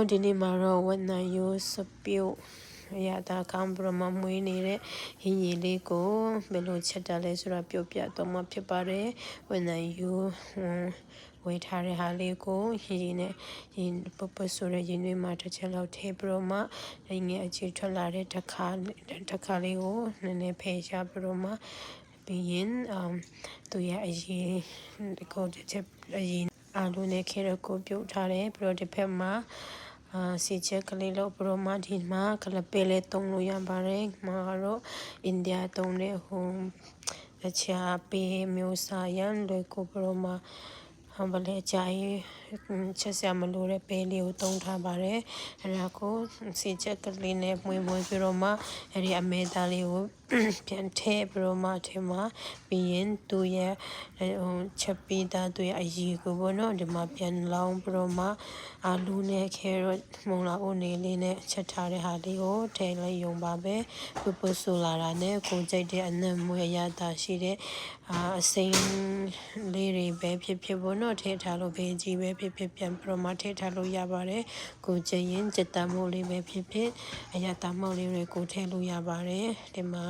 ဒီနေ့မှာတော့ဝက်နံရိုးစပြုတ်အရသာကောင်းပြီးတော့မှမွေးနေတဲ့ဟင်းရည်လေးကိုဘယ်လိုချက်တာလဲဆိုတာပြုတ်ပြတော့မှဖြစ်ပါတယ်ဝက်နံရိုးဝေထားတဲ့ဟာလေးကိုဟင်းရည်နဲ့ရင်ပဆိုတဲ့ရင်တွေမှာတစ်ချက်လောက်ထည့်ပြီးတော့မှငယ်အခြေထွက်လာတဲ့တစ်ခါလေးကိုနည်းနည်းဖယ်ရှားပြီးတော့မှပြီးရင်သူရဲ့အရင်ကိုတစ်ချက်အရင်အာလူနဲ့ခဲရကိုပြုတ်ထားတယ်ပြီးတော့ဒီဖက်မှာစီချက်ကလေးလို့ပြီးတော့မှဒီမှာကလပဲလေးတုံးလို့ရပါတယ်မှာတော့အိန္ဒိယတုံးတဲ့ဟိုအချာပေးမျိုးစားရန်လေကိုပြီးတော့မှဘလဲကြိုင်ချက်စရာမလိုတဲ့ပဲလေးကိုတုံးထားပါတယ်အဲ့ဒါကိုစီချက်ကလေးနဲ့မွေးပြီးတော့မှအဲ့ဒီအမဲသားလေးကိုပြန်ထည့်ပြီးတော့မှထဲမှာပြီးရင်သူရဲ့ချက်ပြီးသားသူရဲ့အရည်ကိုပေါ့နော်ဒီမှာပြန်လောင်းပြီးတော့မှအာလူနဲ့ခဲရော့မုံလာအိုနေလေးနဲ့ချက်ထားတဲ့ဟာလေးကိုထည့်လိုက်ရုံပါပဲပူဆူလာတာနဲ့ကိုကြိုက်တဲ့အနံ့မွေးရတာရှိတဲ့အစိမ်းလေးတွေပဲဖြစ်ဖြစ်ပေါ့နော်ထည့်ထားလို့ပဲကြီးပဲဖြစ်ဖြစ်ပြန်ပြီးတော့မှထည့်ထားလို့ရပါတယ်ကိုကြိုက်ရင်စက်တမိုးလေးပဲဖြစ်ဖြစ်အရသာမောက်လေးတွေကိုထည့်လို့ရပါတယ်ဒီမှာ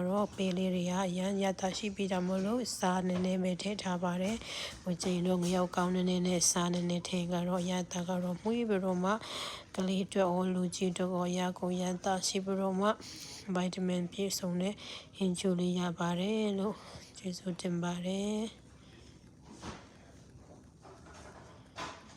တော့ပေးလေးတွေကအရန်ရတာရှိပြီးတော့မလို့စားနည်းနည်းပဲထည့်ထားပါတယ်ကိုကြိုက်တော့ငရောက်ကောင်းနည်းနည်းနဲ့စားနည်းနည်းထည့်ကတော့ရတာကတော့မှုပြီးတော့မှကလေးအတွက်အော်လူကြီးတော့ရကိုရတာရှိပြီးတော့မှဗိုက်တာမင်ပြည့်စုံတဲ့ဟင်းချိုလေးရပါတယ်လို့ကျေးဇူးတင်ပါတယ်